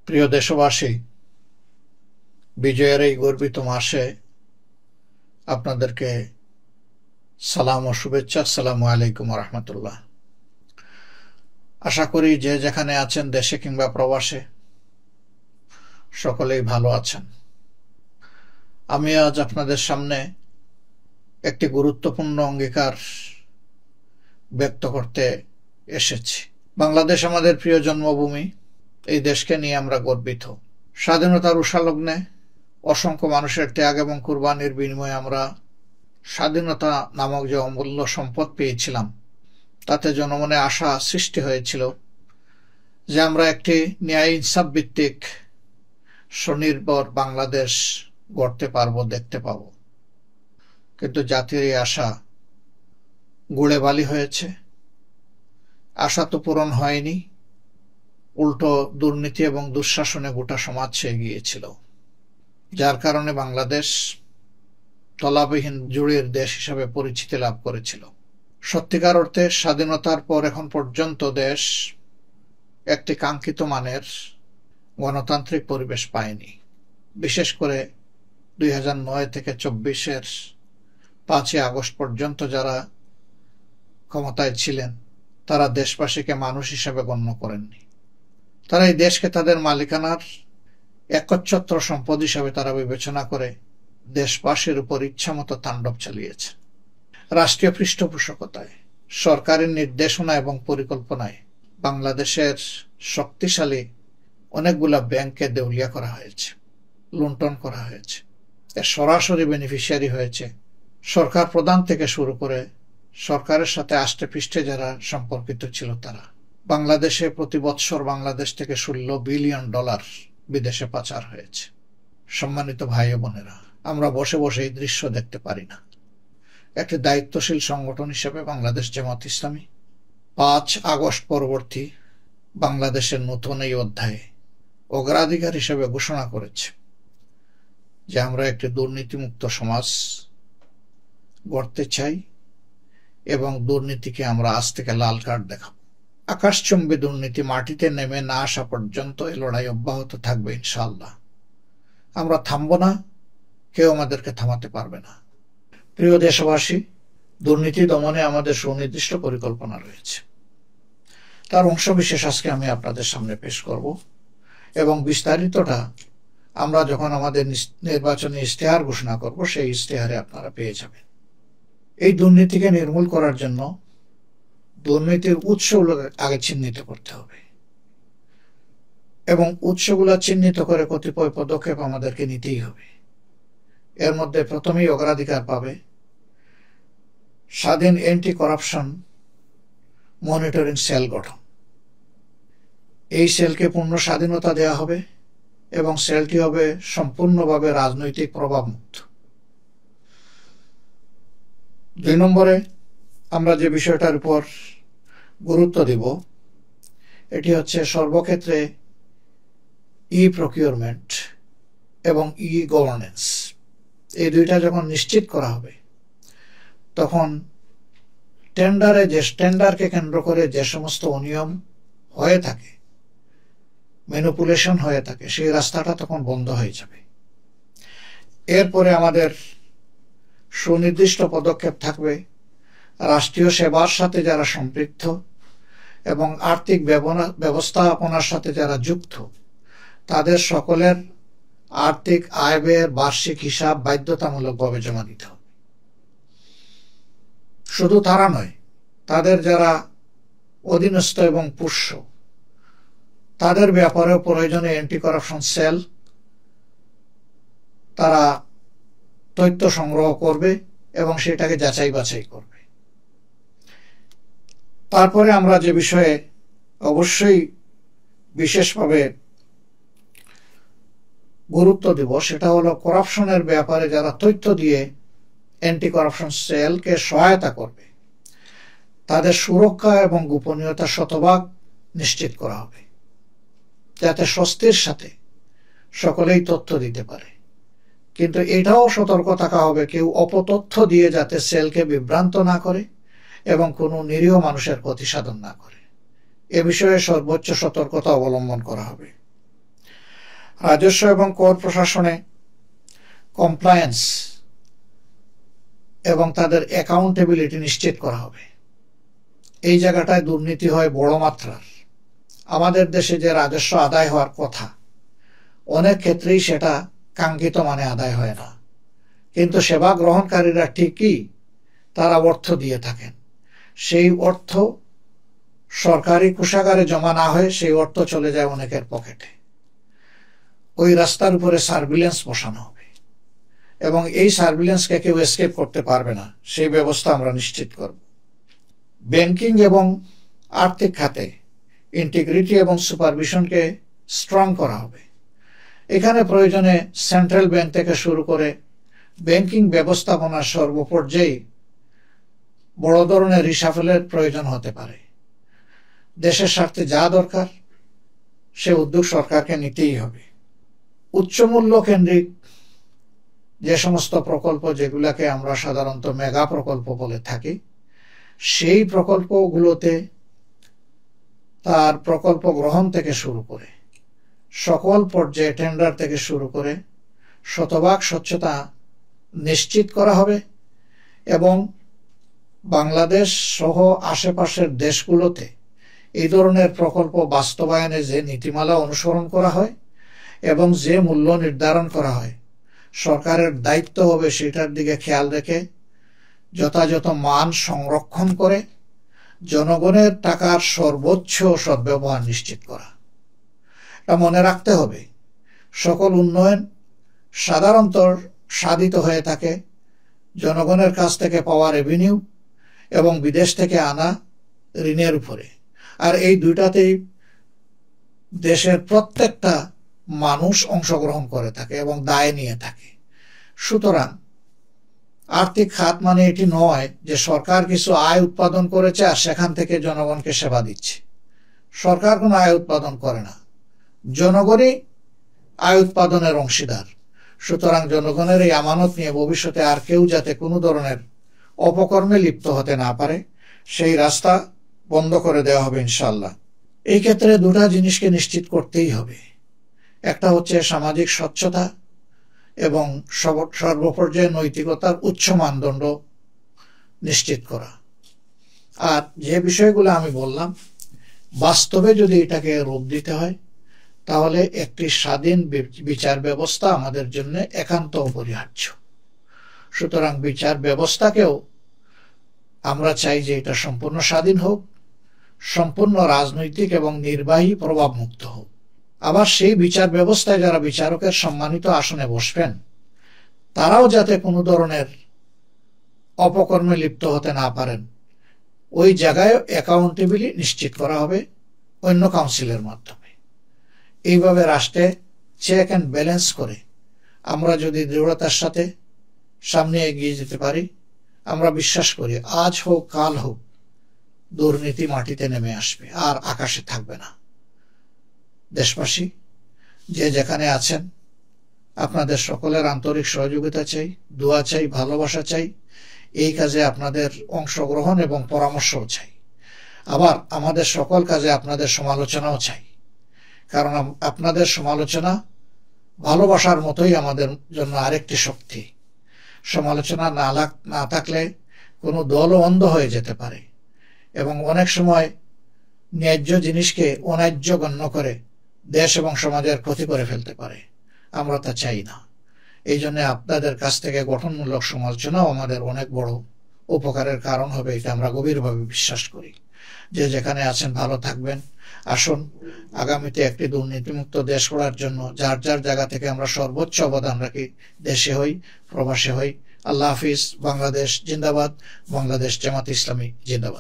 প্রিয় দেশবাসী, বিজয়ের এই গর্বিত মাসে আপনাদেরকে সালাম ও শুভেচ্ছা। আসসালামু আলাইকুম ওয়া রাহমাতুল্লাহ। আশা করি যে যেখানে আছেন, দেশে কিংবা প্রবাসে, সকলেই ভালো আছেন। আমি আজ আপনাদের সামনে একটি গুরুত্বপূর্ণ অঙ্গীকার ব্যক্ত করতে এসেছি। বাংলাদেশ আমাদের প্রিয় জন্মভূমি। এই দেশকে নিয়ে আমরা গর্বিত। স্বাধীনতার উষালগ্নে অসংখ্য মানুষের ত্যাগ এবং কুরবানির বিনিময়ে আমরা স্বাধীনতা নামক যে অমূল্য সম্পদ পেয়েছিলাম, তাতে জনমনে আশা সৃষ্টি হয়েছিল যে আমরা একটি ন্যায় ইনসাফ ভিত্তিক স্বনির্ভর বাংলাদেশ গড়তে পারবো, দেখতে পাব। কিন্তু জাতির এই আশা গুড়ে বালি হয়েছে। আশা তো পূরণ হয়নি, উল্টো দুর্নীতি এবং দুঃশাসনে গোটা সমাজ ছেয়ে গিয়েছিল, যার কারণে বাংলাদেশ তলাবিহীন জুড়ির দেশ হিসাবে পরিচিতি লাভ করেছিল। সত্যিকার অর্থে স্বাধীনতার পর এখন পর্যন্ত দেশ একটি কাঙ্ক্ষিত মানের গণতান্ত্রিক পরিবেশ পায়নি। বিশেষ করে 2009 থেকে 24-এর 5ই আগস্ট পর্যন্ত যারা ক্ষমতায় ছিলেন, তারা দেশবাসীকে মানুষ হিসাবে গণ্য করেননি। তারা এই দেশকে তাদের মালিকানার একচ্ছত্র সম্পদ হিসাবে তারা বিবেচনা করে দেশবাসীর উপর ইচ্ছামতো তাণ্ডব চালিয়েছে। রাষ্ট্রীয় পৃষ্ঠপোষকতায়, সরকারের নির্দেশনা এবং পরিকল্পনায় বাংলাদেশের শক্তিশালী অনেকগুলা ব্যাংককে দেউলিয়া করা হয়েছে, লুণ্ঠন করা হয়েছে। এর সরাসরি বেনিফিশিয়ারি হয়েছে সরকার প্রধান থেকে শুরু করে সরকারের সাথে আষ্টে পৃষ্ঠে যারা সম্পর্কিত ছিল তারা। বাংলাদেশে প্রতি বৎসর বাংলাদেশ থেকে $16 বিলিয়ন বিদেশে পাচার হয়েছে। সম্মানিত ভাই ও বোনেরা, আমরা বসে বসে এই দৃশ্য দেখতে পারি না। একটি দায়িত্বশীল সংগঠন হিসেবে বাংলাদেশ জামাত ইসলামী 5 আগস্ট পরবর্তী বাংলাদেশের নতুন এই অধ্যায়ে অগ্রাধিকার হিসেবে ঘোষণা করেছে যে আমরা একটি দুর্নীতিমুক্ত সমাজ গড়তে চাই এবং দুর্নীতিকে আমরা আজ থেকে লাল কার্ড দেখাবো। আকাশচুম্বী দুর্নীতি মাটিতে নেমে না আসা পর্যন্ত এই লড়াই অব্যাহত থাকবে ইনশাআল্লাহ। আমরা থামবো না, কেউ আমাদেরকে থামাতে পারবে না। প্রিয় দেশবাসী, দুর্নীতি দমনে আমাদের সুনির্দিষ্ট পরিকল্পনা রয়েছে। তার অংশবিশেষ আজকে আমি আপনাদের সামনে পেশ করব এবং বিস্তারিতটা আমরা যখন আমাদের নির্বাচনী ইশতেহার ঘোষণা করব, সেই ইশতেহারে আপনারা পেয়ে যাবেন। এই দুর্নীতিকে নির্মূল করার জন্য দুর্নীতির উৎসগুলো আগে চিহ্নিত করতে হবে এবং উৎসগুলো চিহ্নিত করে কতিপয় পদক্ষেপ আমাদেরকে নিতেই হবে। এর মধ্যে প্রথমেই অগ্রাধিকার পাবে স্বাধীন অ্যান্টি করাপশন মনিটরিং সেল গঠন। এই সেলকে পূর্ণ স্বাধীনতা দেওয়া হবে এবং সেলটি হবে সম্পূর্ণভাবে রাজনৈতিক প্রভাবমুক্ত। 2 নম্বরে আমরা যে বিষয়টার উপর গুরুত্ব দিব, এটি হচ্ছে সর্বক্ষেত্রে প্রকিউরমেন্ট এবং গভর্নেন্স। এই দুইটা যখন নিশ্চিত করা হবে, তখন টেন্ডারকে কেন্দ্র করে যে সমস্ত অনিয়ম হয়ে থাকে, ম্যানিপুলেশন হয়ে থাকে, সেই রাস্তাটা তখন বন্ধ হয়ে যাবে। এরপরে আমাদের সুনির্দিষ্ট পদক্ষেপ থাকবে রাষ্ট্রীয় সেবার সাথে যারা সম্পৃক্ত এবং আর্থিক ব্যবস্থাপনার সাথে যারা যুক্ত, তাদের সকলের আর্থিক আয় ব্যয়ের বার্ষিক হিসাব বাধ্যতামূলকভাবে জমা দিতে হবে। শুধু তারা নয়, তাদের যারা অধীনস্থ এবং পোষ্য, তাদের ব্যাপারেও প্রয়োজনে অ্যান্টি করাপশন সেল তারা তথ্য সংগ্রহ করবে এবং সেটাকে যাচাই বাছাই করবে। তারপরে আমরা যে বিষয়ে অবশ্যই বিশেষভাবে গুরুত্ব দেব, সেটা হলো করাপশনের ব্যাপারে যারা তথ্য দিয়ে অ্যান্টি করাপশন সেলকে সহায়তা করবে, তাদের সুরক্ষা এবং গোপনীয়তা শতভাগ নিশ্চিত করা হবে, যাতে স্বস্তির সাথে সকলেই তথ্য দিতে পারে। কিন্তু এটাও সতর্ক থাকা হবে কেউ অপতথ্য দিয়ে যাতে সেলকে বিভ্রান্ত না করে এবং কোনো নিরীহ মানুষের ক্ষতি সাধন না করে। এ বিষয়ে সর্বোচ্চ সতর্কতা অবলম্বন করা হবে। রাজস্ব এবং কর প্রশাসনে কমপ্লায়েন্স এবং তাদের অ্যাকাউন্টেবিলিটি নিশ্চিত করা হবে। এই জায়গাটায় দুর্নীতি হয় বড় মাত্রার। আমাদের দেশে যে রাজস্ব আদায় হওয়ার কথা, অনেক ক্ষেত্রেই সেটা কাঙ্ক্ষিত মানে আদায় হয় না, কিন্তু সেবা গ্রহণকারীরা ঠিকই তারা অর্থ দিয়ে থাকেন। সেই অর্থ সরকারি কোষাগারে জমা না হয়ে সেই অর্থ চলে যায় অনেকের পকেটে। ওই রাস্তার উপরে সার্ভিলেন্স বসানো হবে এবং এই সার্ভিলেন্সকে কেউ এসকেপ করতে পারবে না, সেই ব্যবস্থা আমরা নিশ্চিত করব। ব্যাংকিং এবং আর্থিক খাতে ইন্টিগ্রিটি এবং সুপারভিশনকে স্ট্রং করা হবে। এখানে প্রয়োজনে সেন্ট্রাল ব্যাংক থেকে শুরু করে ব্যাংকিং ব্যবস্থাপনার সর্বপর্যায়ে বড় ধরনের রিসাফেলের প্রয়োজন হতে পারে। দেশের স্বার্থে যা দরকার সে উদ্যোগ সরকারকে নিতেই হবে। উচ্চমূল্য কেন্দ্রিক যে সমস্ত প্রকল্প, যেগুলাকে আমরা সাধারণত মেগা প্রকল্প বলে থাকি, সেই প্রকল্পগুলোতে তার প্রকল্প গ্রহণ থেকে শুরু করে সকল পর্যায়ে টেন্ডার থেকে শুরু করে শতভাগ স্বচ্ছতা নিশ্চিত করা হবে এবং বাংলাদেশ সহ আশেপাশের দেশগুলোতে এই ধরনের প্রকল্প বাস্তবায়নে যে নীতিমালা অনুসরণ করা হয় এবং যে মূল্য নির্ধারণ করা হয়, সরকারের দায়িত্ব হবে সেটার দিকে খেয়াল রেখে যথাযথ মান সংরক্ষণ করে জনগণের টাকার সর্বোচ্চ সদ্ব্যবহার নিশ্চিত করা। এটা মনে রাখতে হবে, সকল উন্নয়ন সাধারণত সাধিত হয়ে থাকে জনগণের কাছ থেকে পাওয়া রেভিনিউ এবং বিদেশ থেকে আনা ঋণের উপরে, আর এই দুইটাতেই দেশের প্রত্যেকটা মানুষ অংশগ্রহণ করে থাকে এবং দায় নিয়ে থাকে। সুতরাং আর্থিক খাত মানে এটি নয় যে সরকার কিছু আয় উৎপাদন করেছে আর সেখান থেকে জনগণকে সেবা দিচ্ছে। সরকার কোনো আয় উৎপাদন করে না, জনগণই আয় উৎপাদনের অংশীদার। সুতরাং জনগণের এই আমানত নিয়ে ভবিষ্যতে আর কেউ যাতে কোনো ধরনের অপকর্মে লিপ্ত হতে না পারে, সেই রাস্তা বন্ধ করে দেওয়া হবে ইনশাল্লাহ। এই ক্ষেত্রে দুটা জিনিসকে নিশ্চিত করতেই হবে। একটা হচ্ছে সামাজিক স্বচ্ছতা এবং সর্বপর্যায়ে নৈতিকতার উচ্চ মানদণ্ড নিশ্চিত করা। আর যে বিষয়গুলো আমি বললাম, বাস্তবে যদি এটাকে রূপ দিতে হয় তাহলে একটি স্বাধীন বিচার ব্যবস্থা আমাদের জন্য একান্ত অপরিহার্য। সুতরাং বিচার ব্যবস্থাকেও আমরা চাই যে এটা সম্পূর্ণ স্বাধীন হোক, সম্পূর্ণ রাজনৈতিক এবং নির্বাহী প্রভাব মুক্ত হোক। আবার সেই বিচার ব্যবস্থায় যারা বিচারকের সম্মানিত আসনে বসবেন তারাও যাতে কোনো ধরনের অপকর্মে লিপ্ত হতে না পারেন, ওই জায়গায় অ্যাকাউন্টেবিলিটি নিশ্চিত করা হবে অন্য কাউন্সিলের মাধ্যমে। এইভাবে রাষ্ট্রে চেক অ্যান্ড ব্যালেন্স করে আমরা যদি দৃঢ়তার সাথে সামনে এগিয়ে যেতে পারি, আমরা বিশ্বাস করি আজ হোক কাল হোক দুর্নীতি মাটিতে নেমে আসবে আর আকাশে থাকবে না। দেশবাসী যে যেখানে আছেন, আপনাদের সকলের আন্তরিক সহযোগিতা চাই, দোয়া চাই, ভালোবাসা চাই। এই কাজে আপনাদের অংশগ্রহণ এবং পরামর্শও চাই। আবার আমাদের সকল কাজে আপনাদের সমালোচনাও চাই, কারণ আপনাদের সমালোচনা ভালোবাসার মতোই আমাদের জন্য আরেকটি শক্তি। সমালোচনা না থাকলে কোনো দলও অন্ধ হয়ে যেতে পারে এবং অনেক সময় ন্যায্য জিনিসকে অন্যায্য গণ্য করে দেশ এবং সমাজের ক্ষতি করে ফেলতে পারে। আমরা তা চাই না। এই জন্য আপনাদের কাছ থেকে গঠনমূলক সমালোচনাও আমাদের অনেক বড় উপকারের কারণ হবে, এটা আমরা গভীরভাবে বিশ্বাস করি। যে যেখানে আছেন ভালো থাকবেন। আসুন আগামীতে একটি দুর্নীতিমুক্ত দেশ গড়ার জন্য যার যার জায়গা থেকে আমরা সর্বোচ্চ অবদান রাখি, দেশে হই প্রবাসে হই। আল্লাহ হাফিজ। বাংলাদেশ জিন্দাবাদ। বাংলাদেশ জামাত ইসলামী জিন্দাবাদ।